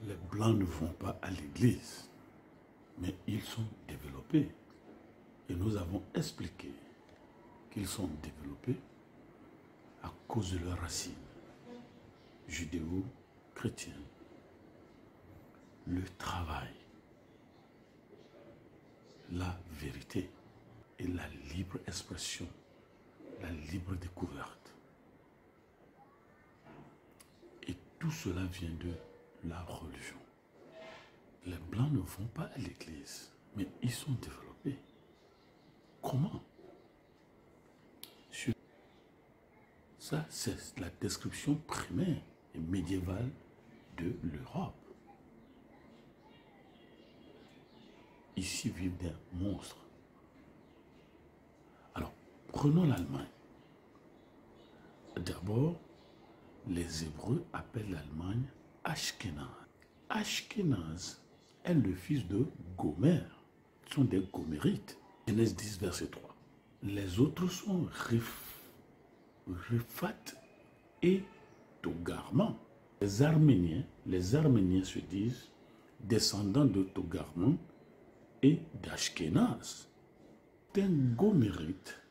Les Blancs ne vont pas à l'église, mais ils sont développés. Et nous avons expliqué qu'ils sont développés à cause de leurs racines judéo-chrétiennes. Le travail, la vérité et la libre expression, la libre découverte. Et tout cela vient de la religion. Les Blancs ne vont pas à l'église, mais ils sont développés. Comment? Ça, c'est la description primaire et médiévale de l'Europe. Ici vivent des monstres. Alors, prenons l'Allemagne. D'abord, les Hébreux appellent l'Allemagne Ashkenaz. Ashkenaz est le fils de Gomer. Ce sont des Gomérites. Genèse 10, verset 3. Les autres sont Riphat et Togarma. Les Arméniens se disent descendants de Togarma et d'Ashkenaz. Les Gomérites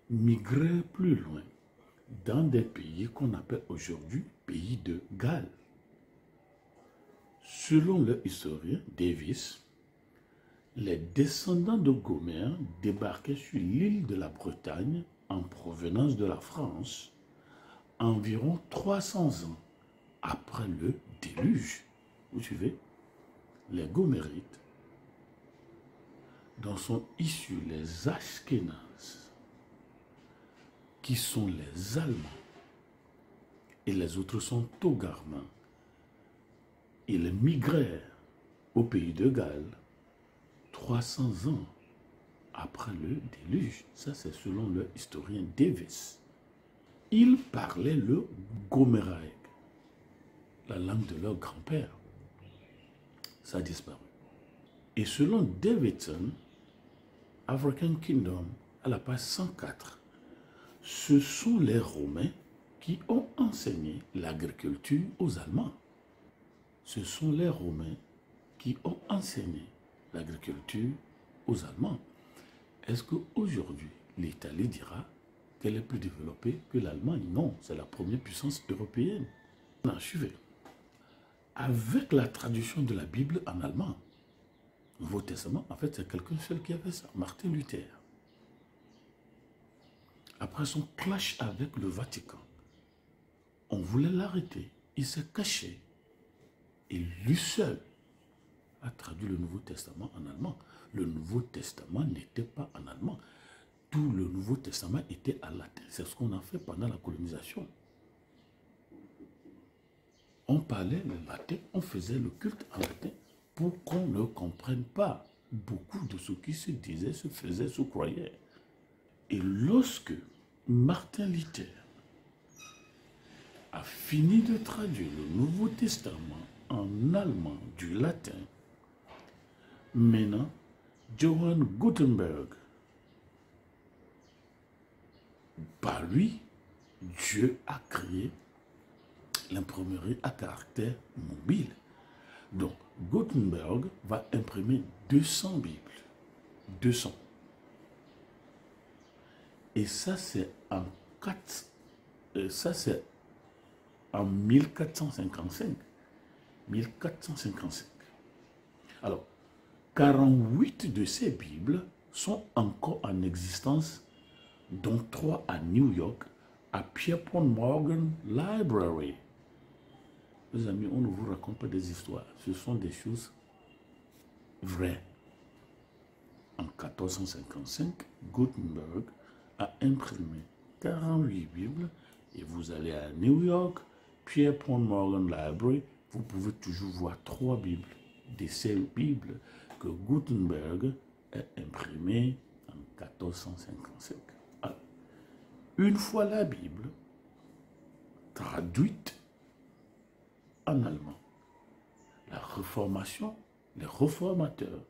migraient plus loin dans des pays qu'on appelle aujourd'hui pays de Galles. Selon le historien Davis, les descendants de Gomer débarquaient sur l'île de la Bretagne en provenance de la France environ 300 ans après le déluge. Vous suivez? Les Gomérites, dont sont issus les Ashkénazes, qui sont les Allemands, et les autres sont Togarmans. Ils migrèrent au pays de Galles 300 ans après le déluge. Ça, c'est selon le historien Davis. Ils parlaient le goméraïque, la langue de leur grand-père. Ça a disparu. Et selon Davidson, African Kingdom, à la page 104, ce sont les Romains qui ont enseigné l'agriculture aux Allemands. Ce sont les Romains qui ont enseigné l'agriculture aux Allemands. Est-ce qu'aujourd'hui, l'Italie dira qu'elle est plus développée que l'Allemagne? Non, c'est la première puissance européenne. Non, suivez. Avec la traduction de la Bible en allemand, Nouveau Testament, en fait, c'est quelqu'un seul qui a fait ça, Martin Luther. Après son clash avec le Vatican, on voulait l'arrêter. Il s'est caché. Et lui seul a traduit le Nouveau Testament en allemand. Le Nouveau Testament n'était pas en allemand. Tout le Nouveau Testament était en latin. C'est ce qu'on a fait pendant la colonisation. On parlait le latin, on faisait le culte en latin pour qu'on ne comprenne pas beaucoup de ce qui se disait, se faisait, se croyait. Et lorsque Martin Luther a fini de traduire le Nouveau Testament en allemand du latin, maintenant, Johann Gutenberg, par lui, Dieu a créé l'imprimerie à caractère mobile. Donc, Gutenberg va imprimer 200 Bibles. 200. Et ça, c'est en 1455. 1455. Alors, 48 de ces Bibles sont encore en existence, dont 3 à New York, à Pierpont Morgan Library. Les amis, on ne vous raconte pas des histoires, ce sont des choses vraies. En 1455, Gutenberg a imprimé 48 Bibles et vous allez à New York, Pierpont Morgan Library, vous pouvez toujours voir 3 Bibles de ces Bibles que Gutenberg a imprimées en 1455. Alors, une fois la Bible traduite en allemand, la Réformation, les réformateurs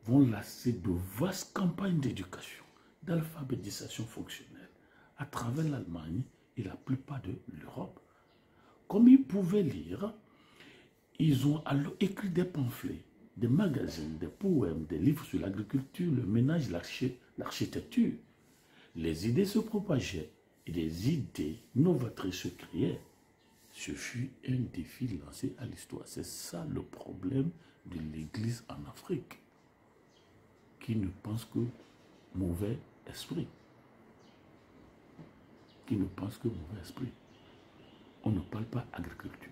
vont lancer de vastes campagnes d'éducation, d'alphabétisation fonctionnelle à travers l'Allemagne et la plupart de l'Europe. Comme ils pouvaient lire, Ils ont alors écrit des pamphlets, des magazines, des poèmes, des livres sur l'agriculture, le ménage, l'architecture. Les idées se propageaient et des idées novatrices se créaient. Ce fut un défi lancé à l'histoire. C'est ça le problème de l'Église en Afrique, qui ne pense que mauvais esprit. Qui ne pense que mauvais esprit. On ne parle pas agriculture.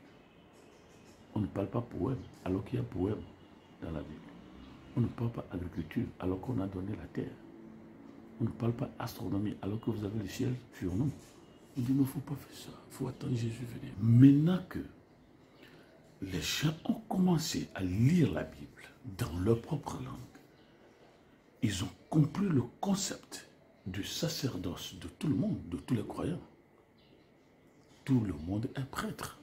On ne parle pas poème, alors qu'il y a poème dans la Bible. On ne parle pas agriculture, alors qu'on a donné la terre. On ne parle pas astronomie, alors que vous avez le ciel sur nous. On dit, il ne faut pas faire ça. Il faut attendre Jésus venir. Maintenant que les gens ont commencé à lire la Bible dans leur propre langue, ils ont compris le concept du sacerdoce de tout le monde, de tous les croyants. Tout le monde est prêtre.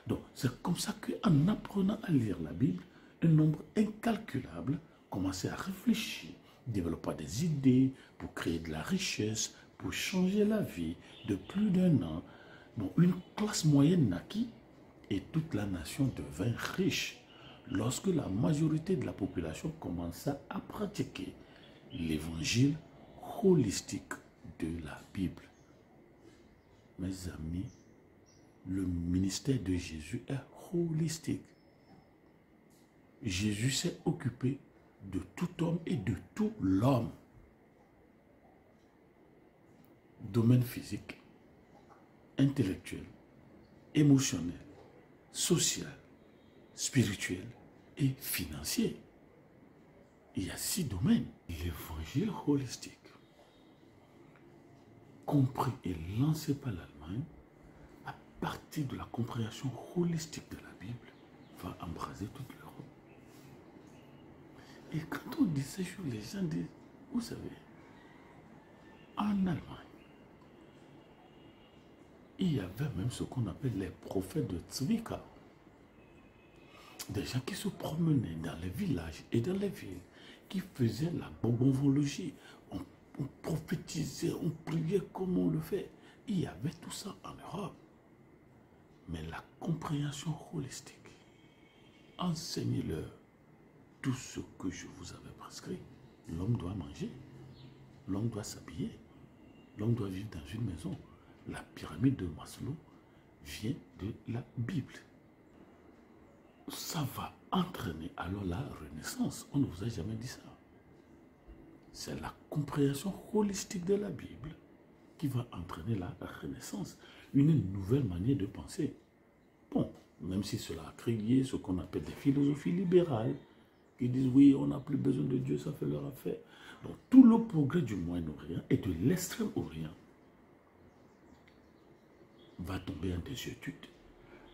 Donc, c'est comme ça qu'en apprenant à lire la Bible, un nombre incalculable commençait à réfléchir, développer des idées pour créer de la richesse, pour changer la vie de plus d'un an. Bon, une classe moyenne naquit et toute la nation devint riche lorsque la majorité de la population commença à pratiquer l'évangile holistique de la Bible. Mes amis, le ministère de Jésus est holistique. Jésus s'est occupé de tout homme et de tout l'homme. Domaine physique, intellectuel, émotionnel, social, spirituel et financier. Il y a 6 domaines. L'évangile holistique, compris et lancé par l'Allemagne, à partir de la compréhension holistique de la Bible, va embraser toute l'Europe. Et quand on dit ces choses, les gens disent, vous savez, en Allemagne, il y avait même ce qu'on appelle les prophètes de Zwickau. Des gens qui se promenaient dans les villages et dans les villes, qui faisaient la bonbonvologie. On prophétisait, on priait comme on le fait. Il y avait tout ça en Europe. Mais la compréhension holistique, enseignez-leur tout ce que je vous avais prescrit. L'homme doit manger, l'homme doit s'habiller, l'homme doit vivre dans une maison. La pyramide de Maslow vient de la Bible. Ça va entraîner alors la renaissance. On ne vous a jamais dit ça. C'est la compréhension holistique de la Bible qui va entraîner la renaissance. Une nouvelle manière de penser. Bon, même si cela a créé ce qu'on appelle des philosophies libérales, qui disent oui, on n'a plus besoin de Dieu, ça fait leur affaire. Donc tout le progrès du Moyen-Orient et de l'Extrême-Orient va tomber en désuétude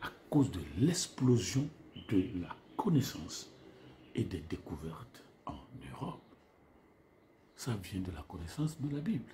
à cause de l'explosion de la connaissance et des découvertes en Europe. Ça vient de la connaissance de la Bible.